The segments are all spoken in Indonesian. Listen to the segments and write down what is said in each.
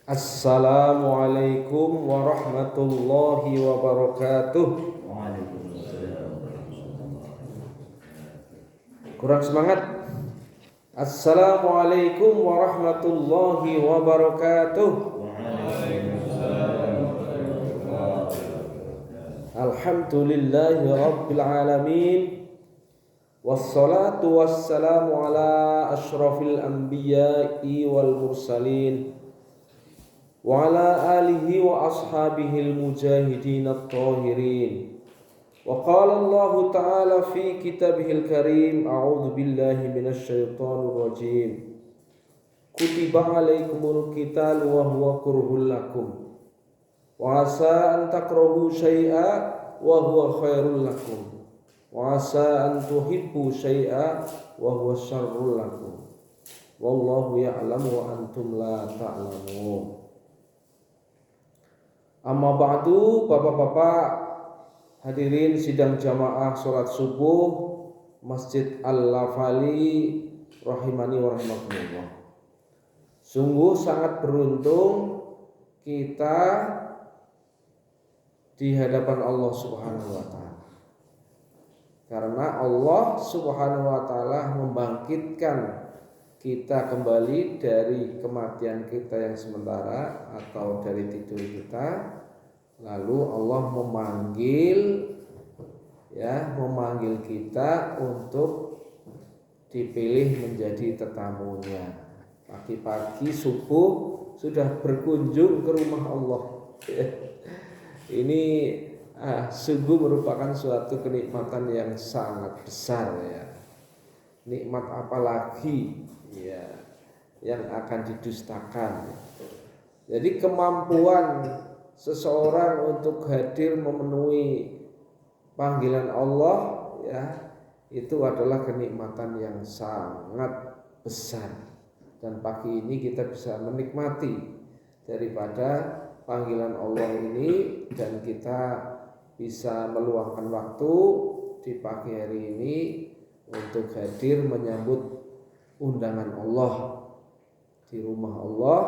Assalamualaikum warahmatullahi wabarakatuh. Waalaikumsalam. Kurang semangat. Assalamualaikum warahmatullahi wabarakatuh. Alhamdulillahi rabbil alamin. Wassalatu wassalamu ala asyrafil anbiya'i wal mursalin wa ala alihi wa ashabihil mujahidin at-tahirin. Wa qala Allah ta'ala fi kitabihil karim, a'udzu billahi minasy syaithanir rajim. Kutiba alaikumul qitalu wa huwa kurhul lakum wa asa an takrahu syai'a wa huwa khairul lakum wa asa an tuhibbu syai'a wa huwa syarrul lakum wallahu ya'lamu wa antum la ta'lamun. Amma ba'du, bapak-bapak hadirin sidang jamaah salat subuh Masjid Al-Lafali rahimani wa rahimakumullah. Sungguh sangat beruntung kita di hadapan Allah Subhanahu wa taala. Karena Allah Subhanahu wa taala membangkitkan kita kembali dari kematian kita yang sementara atau dari tidur kita, lalu Allah memanggil kita untuk dipilih menjadi tetamunya. Pagi-pagi subuh sudah berkunjung ke rumah Allah. Ini sungguh merupakan suatu kenikmatan yang sangat besar ya. Nikmat apa lagi ya yang akan didustakan. Jadi kemampuan seseorang untuk hadir memenuhi panggilan Allah ya, itu adalah kenikmatan yang sangat besar. Dan pagi ini kita bisa menikmati daripada panggilan Allah ini, dan kita bisa meluangkan waktu di pagi hari ini untuk hadir menyambut undangan Allah di rumah Allah,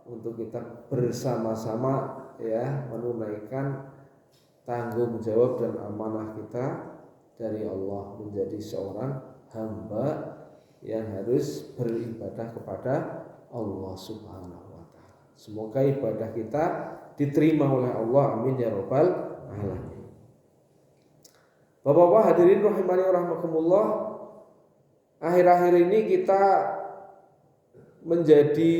untuk kita bersama-sama ya menunaikan tanggung jawab dan amanah kita dari Allah menjadi seorang hamba yang harus beribadah kepada Allah Subhanahu wa taala. Semoga ibadah kita diterima oleh Allah, amin ya rabbal alamin. Bapak-bapak hadirin rahimani wa rahmakumullah, akhir-akhir ini kita menjadi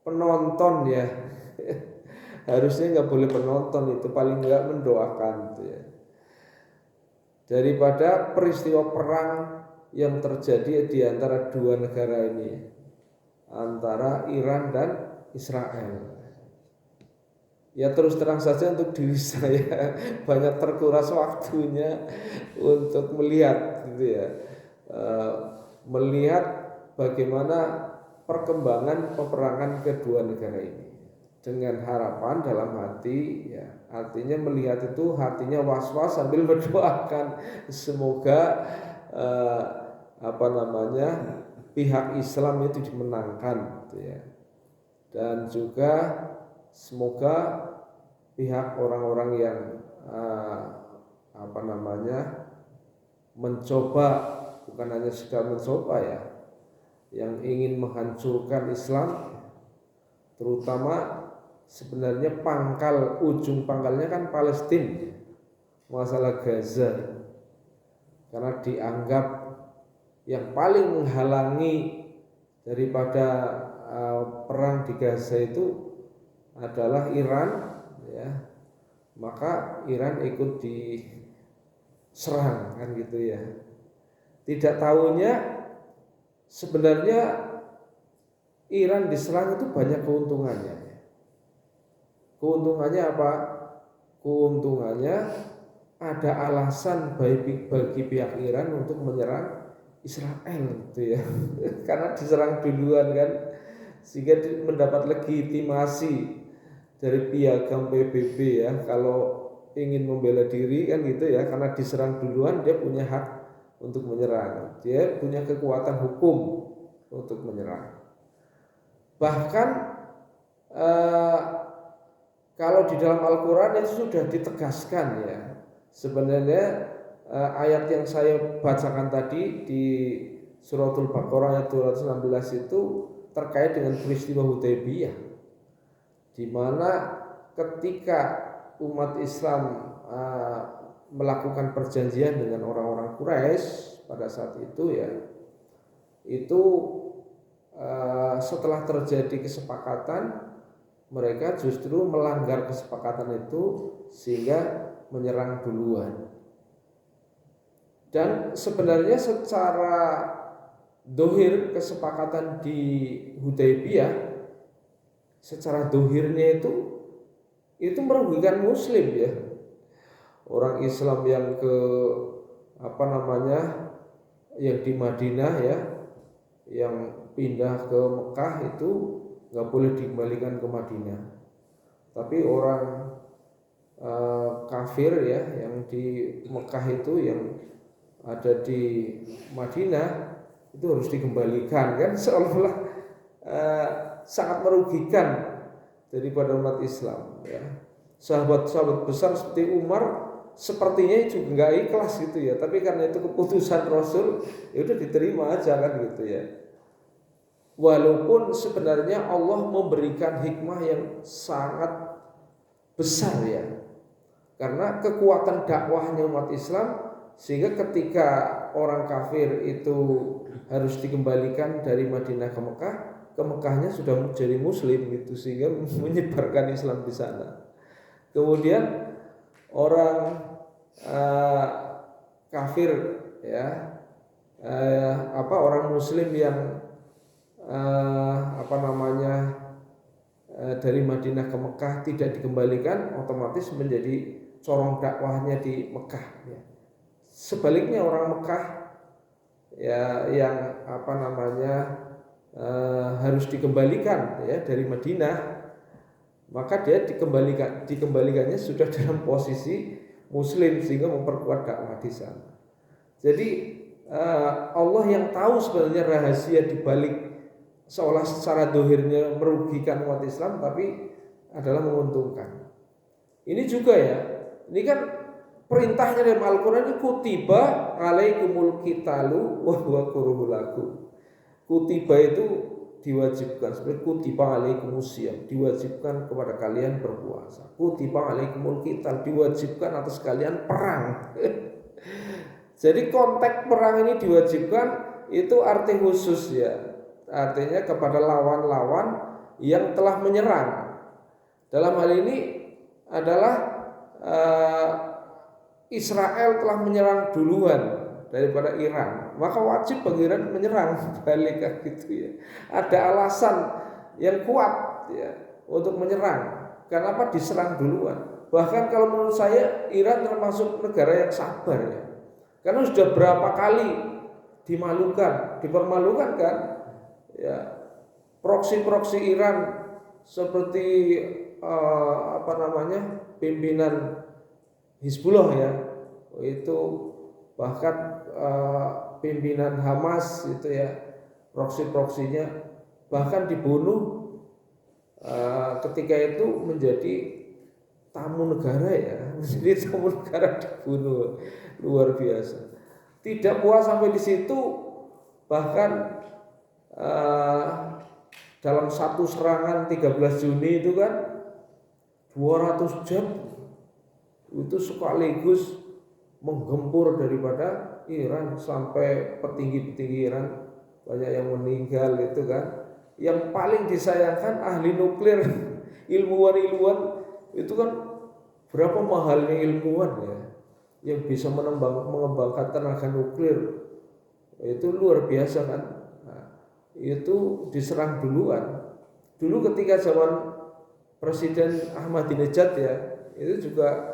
penonton ya. Harusnya nggak boleh penonton, itu paling nggak mendoakan gitu ya. Daripada peristiwa perang yang terjadi di antara dua negara ini, antara Iran dan Israel. Ya terus terang saja untuk diri saya banyak terkuras waktunya untuk melihat gitu ya, melihat bagaimana perkembangan peperangan kedua negara ini, dengan harapan dalam hati ya, artinya melihat itu hatinya was-was sambil berdoakan semoga pihak Islam itu dimenangkan gitu ya. Dan juga semoga pihak orang-orang yang mencoba, bukan hanya sekedar mencoba ya, yang ingin menghancurkan Islam, terutama sebenarnya ujung pangkalnya kan Palestina, masalah Gaza, karena dianggap yang paling menghalangi daripada perang di Gaza itu adalah Iran ya, maka Iran ikut diserang kan gitu ya. Tidak tahunya sebenarnya Iran diserang itu banyak keuntungannya. Keuntungannya apa? Keuntungannya ada alasan bagi pihak Iran untuk menyerang Israel gitu ya. Karena diserang duluan kan, sehingga mendapat legitimasi dari piagam PBB ya, kalau ingin membela diri kan gitu ya, karena diserang duluan dia punya hak untuk menyerang, dia punya kekuatan hukum untuk menyerang. Bahkan eh, kalau di dalam Al-Quran itu sudah ditegaskan ya. Sebenarnya ayat yang saya bacakan tadi di Suratul Baqarah ayat 216 itu terkait dengan peristiwa Hudaybiyah, di mana ketika umat Islam melakukan perjanjian dengan orang-orang Quraisy pada saat itu ya, itu setelah terjadi kesepakatan, mereka justru melanggar kesepakatan itu sehingga menyerang duluan. Dan sebenarnya secara dohir kesepakatan di Hudaybiyah, secara dohirnya itu merugikan Muslim ya. Orang Islam yang yang di Madinah ya, yang pindah ke Mekah itu nggak boleh dikembalikan ke Madinah. Tapi orang kafir ya yang di Mekah itu, yang ada di Madinah, itu harus dikembalikan, kan seolah-olah sangat merugikan daripada umat Islam ya. Sahabat-sahabat besar seperti Umar sepertinya juga nggak ikhlas gitu ya, tapi karena itu keputusan Rasul, ya udah diterima aja kan gitu ya. Walaupun sebenarnya Allah memberikan hikmah yang sangat besar ya, karena kekuatan dakwahnya umat Islam, sehingga ketika orang kafir itu harus dikembalikan dari Madinah ke Mekahnya sudah menjadi Muslim gitu, sehingga menyebarkan Islam di sana. Kemudian orang kafir ya, orang Muslim yang dari Madinah ke Mekah tidak dikembalikan, otomatis menjadi corong dakwahnya di Mekah ya. Sebaliknya orang Mekah ya yang harus dikembalikan ya dari Madinah, maka dia dikembalikannya sudah dalam posisi Muslim, sehingga memperkuat dakwah di sana. Jadi Allah yang tahu sebenarnya rahasia di balik seolah secara dohirnya merugikan umat Islam, tapi adalah menguntungkan. Ini juga ya, ini kan perintahnya dalam Al-Quran ini, kutiba alaikumul qitalu wa huwa kurhul lakum. Kutiba itu diwajibkan, seperti kutiba alaikumusiyam, diwajibkan kepada kalian berpuasa. Kutiba alaikumul qital, diwajibkan atas kalian perang. Jadi konteks perang ini diwajibkan itu arti khusus ya, artinya kepada lawan-lawan yang telah menyerang. Dalam hal ini adalah Israel telah menyerang duluan daripada Iran, maka wajib bagi Iran menyerang balik gitu ya. Ada alasan yang kuat ya untuk menyerang. Kenapa diserang duluan? Bahkan kalau menurut saya Iran termasuk negara yang sabar ya, karena sudah berapa kali dipermalukan kan ya. Proksi-proksi Iran seperti pimpinan Hizbullah ya, itu bahkan pimpinan Hamas itu ya, proksi-proksinya bahkan dibunuh ketika itu menjadi tamu negara ya, menjadi tamu negara dibunuh, luar biasa. Tidak puas sampai di situ, bahkan dalam satu serangan 13 Juni itu kan 200 jam itu sekaligus menggempur daripada Iran, sampai petinggi-petinggi Iran banyak yang meninggal itu kan. Yang paling disayangkan ahli nuklir, ilmuwan itu kan, berapa mahalnya ilmuwan ya yang bisa mengembangkan tenaga nuklir, itu luar biasa kan. Nah, itu diserang duluan. Dulu ketika zaman Presiden Ahmadinejad ya, itu juga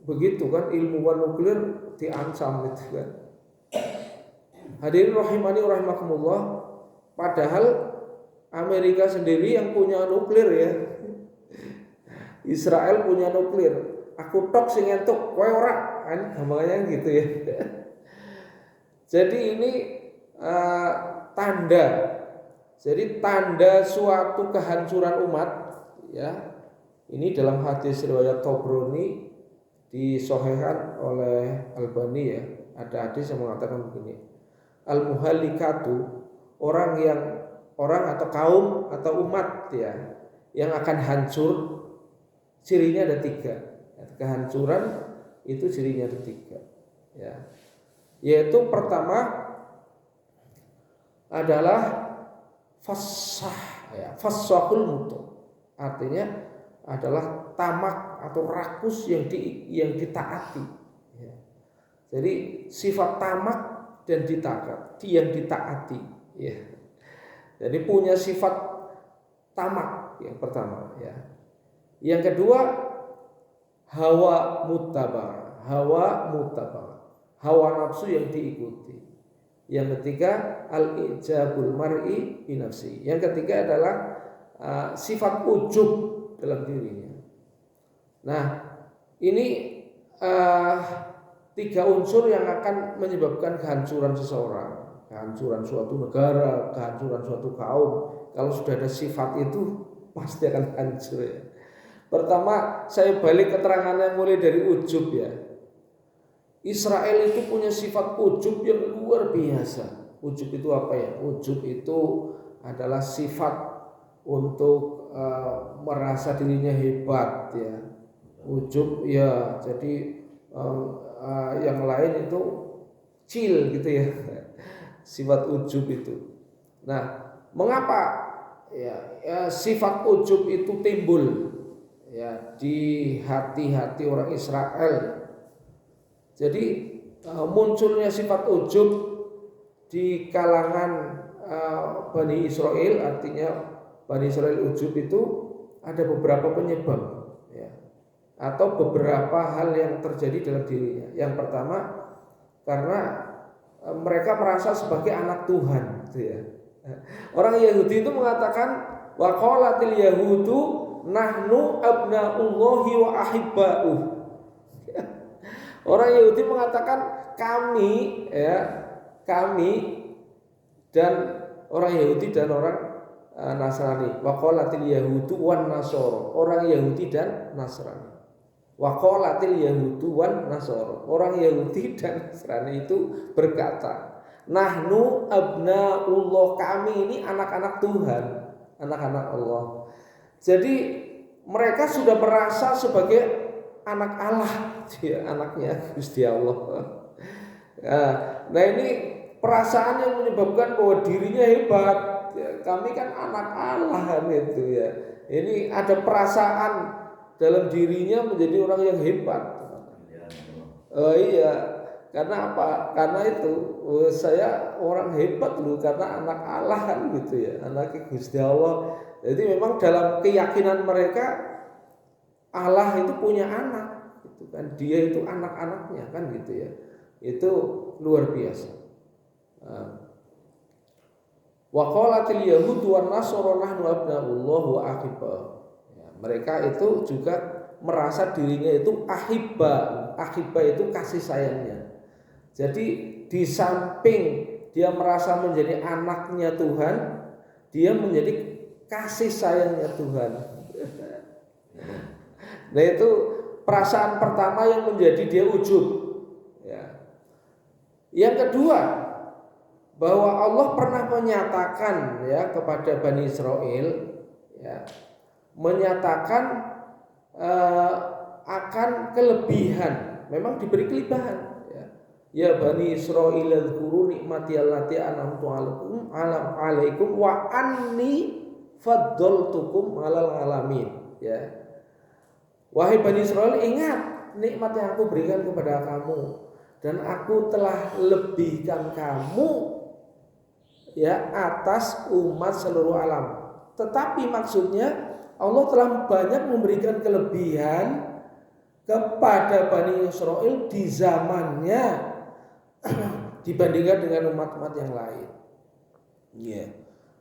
begitu kan, ilmuwan nuklir diancam gitu kan. Hadirin rahimani rahimakumullah, padahal Amerika sendiri yang punya nuklir ya, Israel punya nuklir, aku tok sing entuk kowe ora kan, gampangnya gitu ya. Jadi ini tanda suatu kehancuran umat ya. Ini dalam hadis riwayat Tabrani disahihkan oleh Albani ya. Ada hadis yang mengatakan begini. Al-muhallikatu, orang atau kaum atau umat ya yang akan hancur, cirinya ada 3. Kehancuran itu cirinya ada 3 ya. Yaitu pertama adalah fassah ya, fassahul mutu. Artinya adalah tamak atau rakus yang ditaati ya. Jadi sifat tamak dan yang ditaati ya. Jadi punya sifat tamak yang pertama ya. Yang kedua hawa mutabah, hawa nafsu yang diikuti. Yang ketiga al-ijabul mar'i bi nafsi. Yang ketiga adalah sifat ujub dalam dirinya. Nah, ini 3 unsur yang akan menyebabkan kehancuran seseorang, kehancuran suatu negara, kehancuran suatu kaum. Kalau sudah ada sifat itu pasti akan hancur ya. Pertama, saya balik keterangannya mulai dari ujub ya. Israel itu punya sifat ujub yang luar biasa. Ujub itu apa ya? Ujub itu adalah sifat untuk merasa dirinya hebat ya. Ujub ya, jadi yang lain itu kecil gitu ya. Sifat ujub itu. Nah, mengapa ya sifat ujub itu timbul ya di hati-hati orang Israel? Jadi munculnya sifat ujub di kalangan Bani Israel, artinya Bani Israel ujub itu ada beberapa penyebab ya, atau beberapa hal yang terjadi dalam dirinya. Yang pertama karena mereka merasa sebagai anak Tuhan gitu ya. Orang Yahudi itu mengatakan wa qalatil yahudu nahnu abnaullahi wa ahibba'uh. Orang Yahudi mengatakan kami dan orang Yahudi dan orang Nasrani. Wa qalatil yahudu wan nasara. Orang Yahudi dan Nasrani. Wa qalatil yahudu wan nasara. Orang Yahudi dan Nasrani itu berkata, nahnu abnaullah, kami ini anak-anak Tuhan, anak-anak Allah. Jadi mereka sudah merasa sebagai anak Allah, dia anaknya Gusti Allah. Nah ini perasaan yang menyebabkan bahwa dirinya hebat. Kami kan anak Allah kan itu ya. Ini ada perasaan dalam dirinya menjadi orang yang hebat. Oh iya, karena apa? Karena itu saya orang hebat loh, karena anak Allah kan gitu ya, anak Gusti Allah. Jadi memang dalam keyakinan mereka Allah itu punya anak, gitu kan? Dia itu anak-anaknya kan gitu ya. Itu luar biasa. Wa qalatil yahudu wan nasara nahnu abnaullah wa ahibbah. Ya, mereka itu juga merasa dirinya itu ahibbah. Ahibbah itu kasih sayangnya. Jadi di samping dia merasa menjadi anaknya Tuhan, dia menjadi kasih sayangnya Tuhan. Nah itu perasaan pertama yang menjadi dia ujub ya. Yang kedua, bahwa Allah pernah menyatakan ya kepada Bani Israel ya, menyatakan akan kelebihan, memang diberi kelebihan ya. Ya Bani Israil dzkuru nikmati allati an'amtu alaikum wa anni faddaltukum 'alal alamin ya. Wahai Bani Israel, ingat nikmat yang aku berikan kepada kamu, dan aku telah lebihkan kamu ya atas umat seluruh alam. Tetapi maksudnya Allah telah banyak memberikan kelebihan kepada Bani Israel di zamannya dibandingkan dengan umat-umat yang lain. Ya.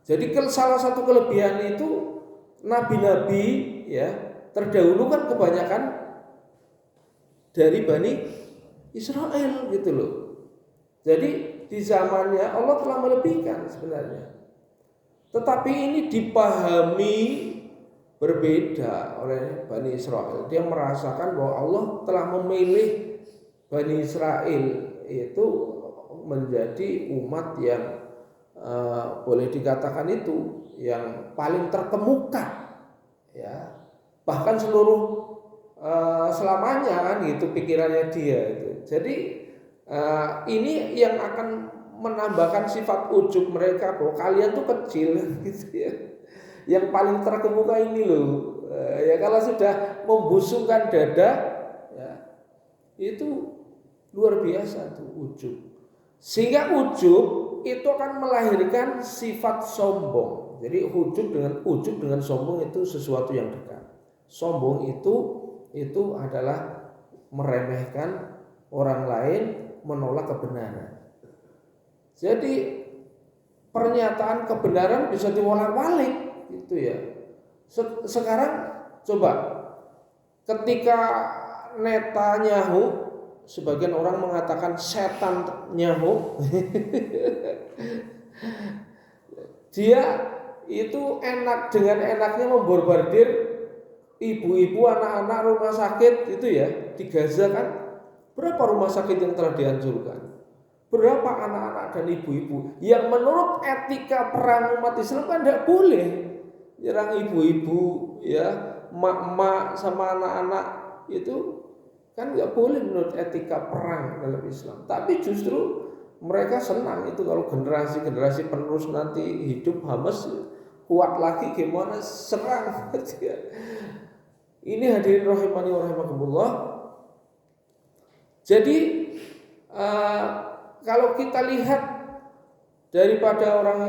Jadi salah satu kelebihan itu nabi-nabi ya terdahulu kan kebanyakan dari Bani Israel gitu loh. Jadi di zamannya Allah telah melebihkan sebenarnya. Tetapi ini dipahami berbeda oleh Bani Israel. Dia merasakan bahwa Allah telah memilih Bani Israel itu menjadi umat yang boleh dikatakan itu yang paling terkemuka, ya, bahkan seluruh selamanya kan gitu pikirannya dia itu. Jadi ini yang akan menambahkan sifat ujub mereka bahwa kalian tuh kecil gitu ya. Yang paling terkemuka ini loh. Ya kalau sudah membusungkan dada ya, itu luar biasa tuh ujub. Sehingga ujub itu akan melahirkan sifat sombong. Jadi ujub dengan sombong itu sesuatu yang dekat. Sombong itu adalah meremehkan orang lain, menolak kebenaran. Jadi pernyataan kebenaran bisa diwolak-walik gitu ya. Sekarang coba ketika Netanyahu, sebagian orang mengatakan setan Nyahu, dia itu enak dengan enaknya memborbardir ibu-ibu, anak-anak rumah sakit itu ya di Gaza kan. Berapa rumah sakit yang telah dihancurkan? Berapa anak-anak dan ibu-ibu yang menurut etika perang umat Islam kan tidak boleh nyerang ibu-ibu ya, mak-mak sama anak-anak itu kan nggak boleh menurut etika perang dalam Islam. Tapi justru mereka senang itu kalau generasi penerus nanti hidup Hamas kuat lagi gimana serang. Ini hadirin rahimani wa rahimakumullah. Jadi kalau kita lihat daripada orang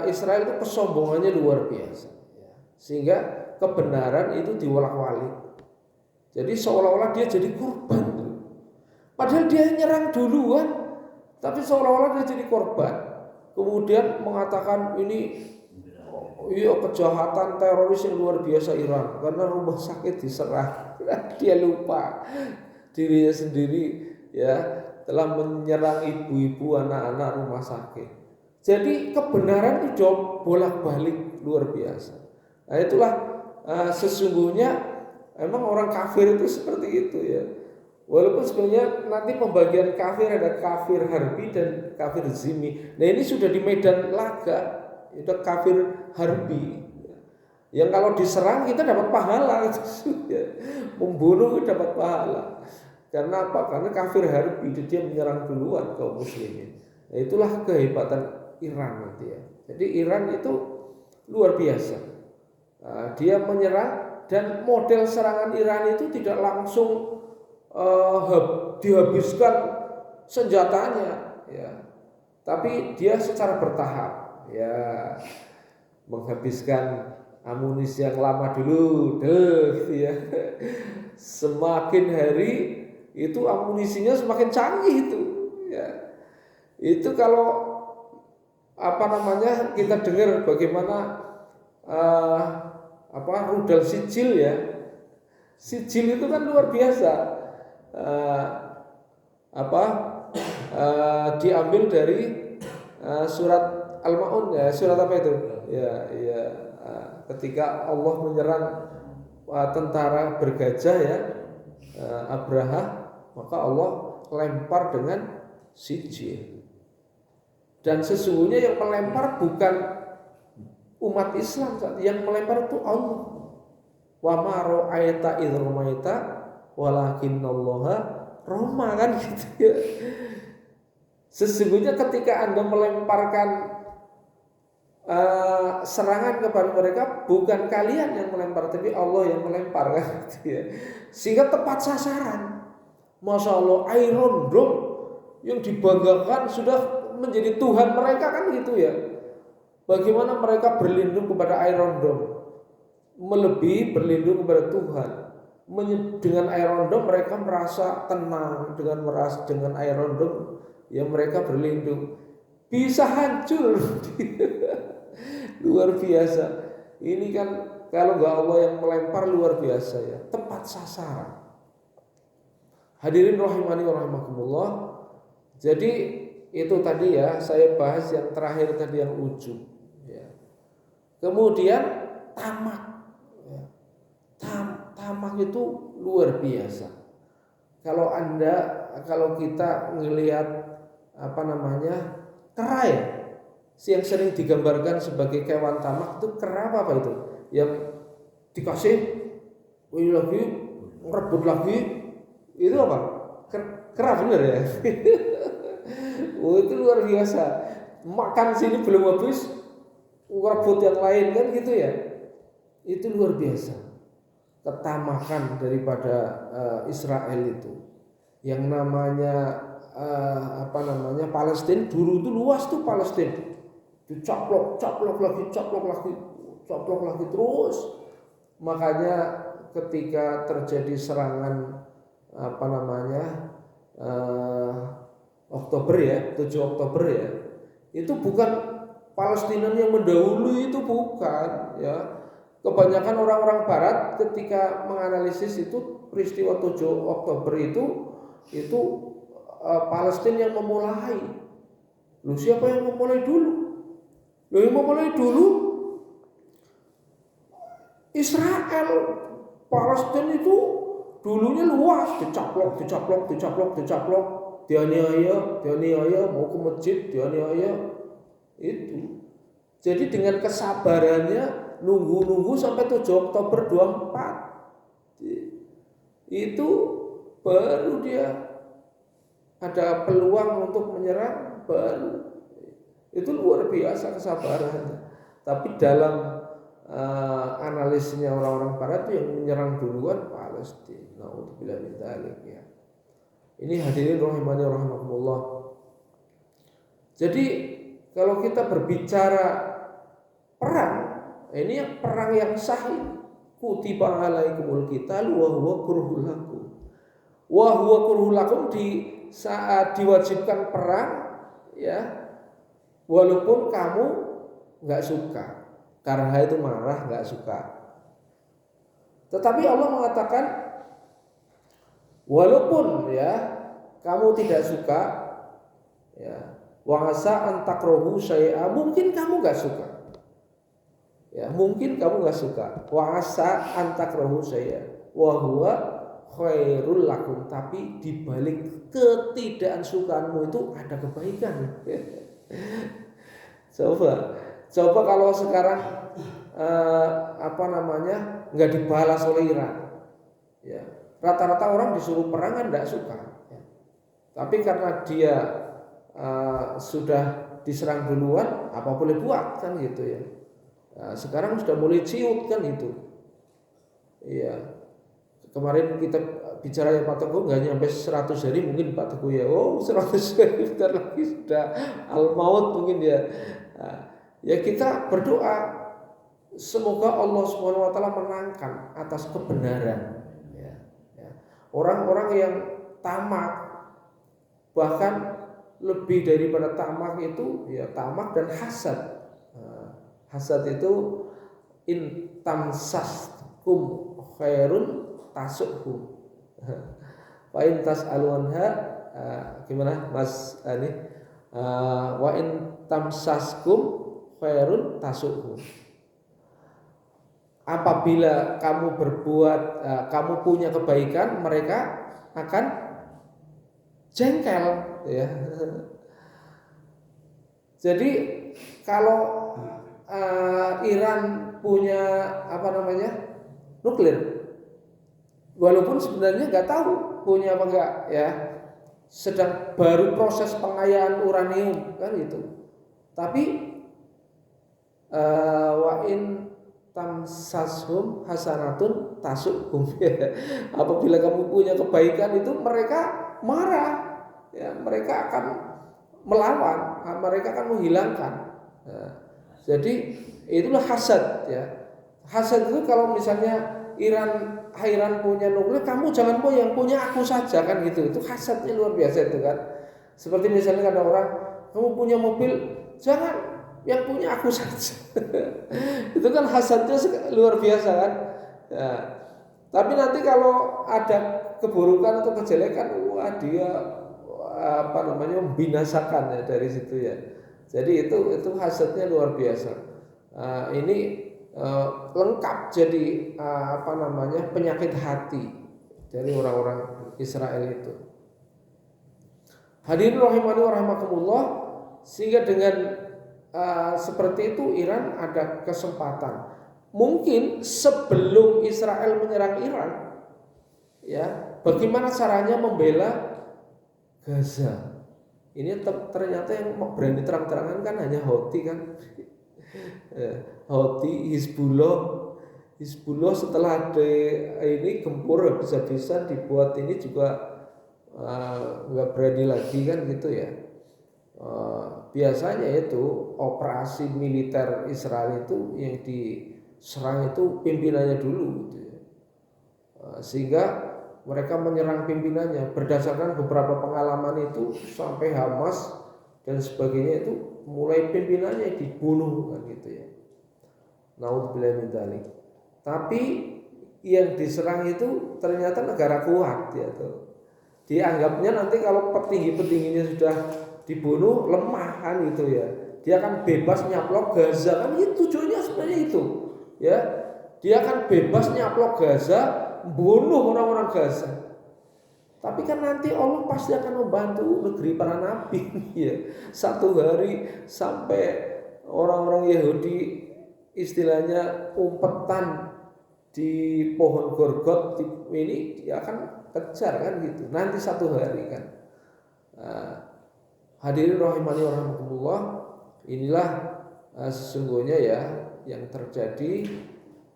Israel itu kesombongannya luar biasa, sehingga kebenaran itu diwolak-walik. Jadi seolah-olah dia jadi korban, padahal dia nyerang duluan, tapi seolah-olah dia jadi korban. Kemudian mengatakan ini kejahatan teroris yang luar biasa Iran karena rumah sakit diserang. Dia lupa dirinya sendiri ya telah menyerang ibu-ibu, anak-anak rumah sakit. Jadi kebenaran itu bolak-balik luar biasa. Nah itulah sesungguhnya emang orang kafir itu seperti itu ya. Walaupun sebenarnya nanti pembagian kafir ada kafir harbi dan kafir zimmi. Nah ini sudah di medan laga, itu kafir harbi. Yang kalau diserang kita dapat pahala, membunuh dapat pahala. Karena apa? Karena kafir harbi itu dia menyerang duluan kaum muslimin. Nah, itulah kehebatan Iran nanti ya. Jadi Iran itu luar biasa. Dia menyerang dan model serangan Iran itu tidak langsung dihabiskan senjatanya, ya. Tapi dia secara bertahap, ya, menghabiskan amunisi yang lama dulu, ya. Semakin hari itu amunisinya semakin canggih itu, ya. Itu kalau kita dengar bagaimana rudal sijil ya. Sijil itu kan luar biasa. Diambil dari surat Al-Maun ya, surat apa itu? Ketika Allah menyerang tentara bergajah ya, Abraha, maka Allah lempar dengan sijil. Dan sesungguhnya yang melempar bukan umat Islam, yang melempar itu Allah. Wa ma ra'aita idh ramaita walakinallaha rama, kan gitu ya. Sesungguhnya ketika Anda melemparkan serangan kepada mereka, bukan kalian yang melempar, tapi Allah yang melempar, kan gitu ya. Sehingga tepat sasaran. Masya Allah, Iron Dome yang dibanggakan sudah menjadi Tuhan mereka, kan gitu ya. Bagaimana mereka berlindung kepada Iron Dome, melebihi berlindung kepada Tuhan. Dengan Iron Dome mereka merasa tenang, dengan Iron Dome ya mereka berlindung. Bisa hancur. Luar biasa. Ini kan kalau nggak Allah yang melempar luar biasa ya, tepat sasaran. Hadirin rahimani wa rahimakumullah. Jadi itu tadi ya, saya bahas yang terakhir tadi yang ujub ya. Kemudian tamak. tamak itu luar biasa. Kalau kita ngelihat kera ya, yang sering digambarkan sebagai kewan tamak itu kera apa itu? Yang dikasih ini lagi, ngerebut lagi, itu apa? Kera bener ya? Oh, itu luar biasa. Makan sini belum habis, ngerebut yang lain kan gitu ya. Itu luar biasa. Ketamakan daripada Israel itu. Yang namanya Palestina dulu itu luas tuh Palestina. Dicaplok lagi terus. Makanya ketika terjadi serangan Oktober ya, 7 Oktober ya. Itu bukan Palestina yang mendahului, itu bukan ya. Kebanyakan orang-orang barat ketika menganalisis itu peristiwa 7 Oktober itu Palestina yang memulai. Lu siapa yang memulai dulu? Yang memulai dulu Israel. Palestina itu dulunya luas, dicaplok, dianiaya, mau ke masjid, dianiaya. Itu. Jadi dengan kesabarannya nunggu sampai 7 Oktober 24. Itu baru dia ada peluang untuk menyerang, baru. Itu luar biasa kesabarannya. Tapi dalam analisisnya orang-orang barat itu yang menyerang duluan Palestina. Naudzubillah min dzalik ya. Ini hadirin rahimani rahimakumullah. Jadi kalau kita berbicara perang, ini yang perang yang sahih. Kutiba alaikumul qitalu wa huwa kurhul lakum. Wa huwa kurhul lakum di saat diwajibkan perang ya, walaupun kamu enggak suka. Karena itu marah, enggak suka. Tetapi Allah mengatakan walaupun ya kamu tidak suka ya, wa asa an takrahu syai'a, mungkin kamu enggak suka. Ya, mungkin kamu enggak suka. Wa asa an takrahu syai'a wa huwa khairul lakum, tapi di balik ketidaksukaanmu itu ada kebaikan. Coba kalau sekarang nggak dibalas oleh Iran, ya rata-rata orang disuruh perang kan nggak suka, ya. Tapi karena dia sudah diserang duluan, apa boleh buat kan gitu ya. Sekarang sudah mulai ciut kan itu, iya. Kemarin kita bicara ya Pak Teguh nggak nyampe 100 hari mungkin Pak Teguh ya. Oh 100 hari bentar lagi sudah al-maut mungkin ya. Ya kita berdoa semoga Allah SWT menangkan atas kebenaran. Ya. Orang-orang yang tamak, bahkan lebih daripada tamak itu ya tamak dan hasad. Hasad itu in tamsaskum khairun tasukhum. Wa in tas'alunha gimana Mas ini? Wa in tamsaskum khairun tasukhum. Apabila kamu berbuat, kamu punya kebaikan, mereka akan jengkel ya. Jadi kalau Iran punya nuklir, walaupun sebenarnya nggak tahu punya apa enggak ya, sedang baru proses pengayaan uranium kan gitu. Tapi wa in tamsashum hasanatun tasukhum. Apabila kamu punya kebaikan itu mereka marah ya, mereka akan melawan, mereka akan menghilangkan. Jadi itulah hasad ya. Hasad itu kalau misalnya Iran punya nuklir, kamu jangan yang punya aku saja kan gitu. Itu hasadnya luar biasa itu kan. Seperti misalnya ada orang, kamu punya mobil, jangan yang punya aku saja. Itu kan hasadnya luar biasa kan. Ya. Tapi nanti kalau ada keburukan atau kejelekan, wah dia membinasakan ya dari situ ya. Jadi itu hasadnya luar biasa. Ini lengkap jadi penyakit hati dari orang-orang Israel itu. Hadirin rahimani wa rahimakumullah, sehingga dengan seperti itu Iran ada kesempatan. Mungkin sebelum Israel menyerang Iran, ya, bagaimana caranya membela Gaza? Ini ternyata yang berani terang-terangan kan hanya Houthi kan. Houthi, Hizbullah setelah ada ini gempur habis-habisan dibuat ini juga nggak berani lagi kan gitu ya. Biasanya itu operasi militer Israel itu yang diserang itu pimpinannya dulu gitu ya. Sehingga mereka menyerang pimpinannya berdasarkan beberapa pengalaman itu sampai Hamas dan sebagainya itu mulai pimpinannya dibunuh kan gitu ya. Naudzubillah min dzalik. Tapi yang diserang itu ternyata negara kuat ya tuh. Dianggapnya nanti kalau petinggi-petingginya sudah dibunuh lemah kan gitu ya. Dia akan bebas nyaplok Gaza kan itu tujuannya sebenarnya itu. Ya. Dia akan bebas nyaplok Gaza, bunuh orang-orang Gaza. Tapi kan nanti Allah pasti akan membantu negeri para nabi ya. Satu hari sampai orang-orang Yahudi istilahnya umpetan di pohon gorgot ini dia akan kejar kan gitu. Nanti satu hari kan. Hadirin rahimani wa rahimakumullah, inilah sesungguhnya ya yang terjadi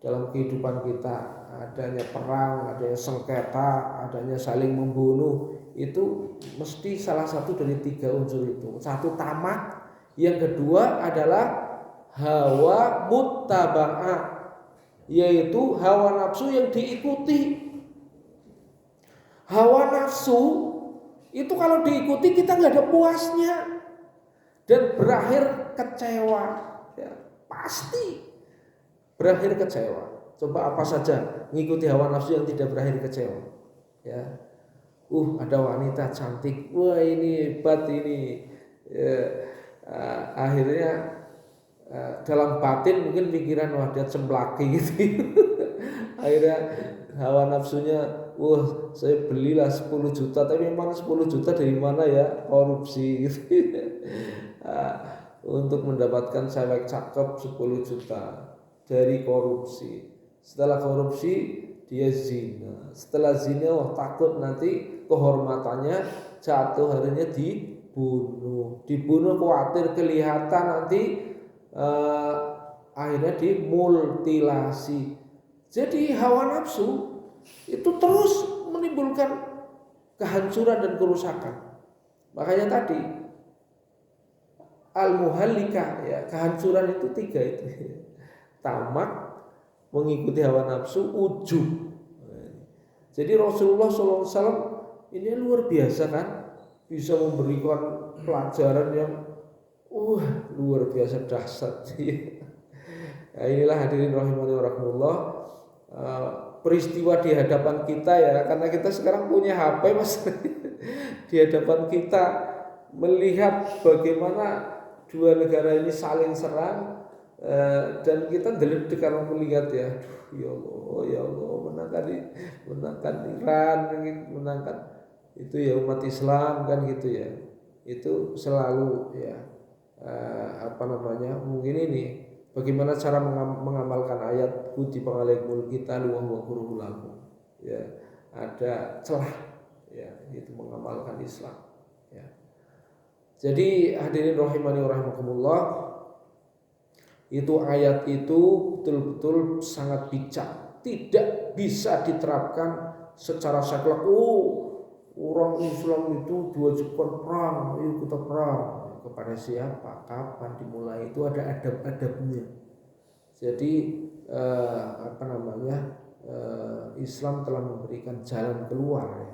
dalam kehidupan kita. Adanya perang, adanya sengketa, adanya saling membunuh, itu mesti salah satu dari tiga unsur itu. Satu tamak, yang kedua adalah hawa muttaba'ah, yaitu hawa nafsu yang diikuti. Hawa nafsu itu kalau diikuti kita nggak ada puasnya dan berakhir kecewa, ya, pasti berakhir kecewa. Coba apa saja mengikuti hawa nafsu yang tidak berakhir kecewa, ya. Ada wanita cantik, wah ini hebat ini, akhirnya dalam batin mungkin pikiran wah dia cemplaki gitu. Akhirnya hawa nafsunya, wah saya belilah 10 juta, tapi memang 10 juta dari mana ya, korupsi gitu. Untuk mendapatkan cewek cakep 10 juta dari korupsi. Setelah korupsi dia zina. Setelah zina wah takut nanti kehormatannya jatuh, harinya dibunuh. Dibunuh khawatir kelihatan nanti akhirnya dimultilasi. Jadi hawa nafsu itu terus menimbulkan kehancuran dan kerusakan. Makanya tadi al-muhallikah ya, kehancuran itu 3 itu. Tamak, mengikuti hawa nafsu, ujub. Jadi Rasulullah SAW ini luar biasa kan, bisa memberikan pelajaran yang luar biasa dahsyat. Nah, inilah hadirin rahimani wa rahimakumullah, peristiwa di hadapan kita ya, karena kita sekarang punya HP mas. Di hadapan kita melihat bagaimana dua negara ini saling serang. Dan kita delik kalau melihat ya, ya Allah menangkan Iran, menangkan itu ya umat Islam kan gitu ya. Itu selalu ya mungkin ini bagaimana cara mengamalkan ayat kutiba alaikumul qitalu wa huwa kurhun lakum. Ya, ada celah ya itu mengamalkan Islam ya. Jadi hadirin rahimani wa rahimakumullah, itu ayat itu betul-betul sangat bijak, tidak bisa diterapkan secara saklek. Orang Islam itu diwajibkan perang, ayo kita perang. Kepada siapa, kapan dimulai, itu ada adab-adabnya. Jadi Islam telah memberikan jalan keluar ya.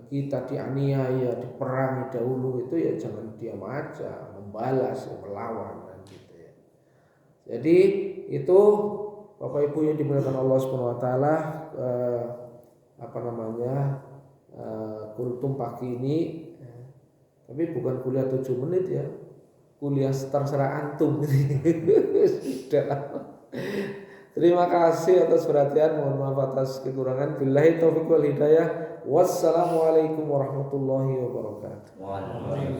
Kita dianiaya, diperangi dahulu itu ya jangan diam aja, membalas, melawan. Jadi itu Bapak Ibu yang dimuliakan Allah Subhanahu wa taala, kultum pagi ini, tapi bukan kuliah 7 menit ya. Kuliah terserah antum. Sudah. Terima kasih atas perhatian, mohon maaf atas kekurangan. Billahi taufiq wal hidayah. Wassalamualaikum warahmatullahi wabarakatuh. Waalaikumsalam.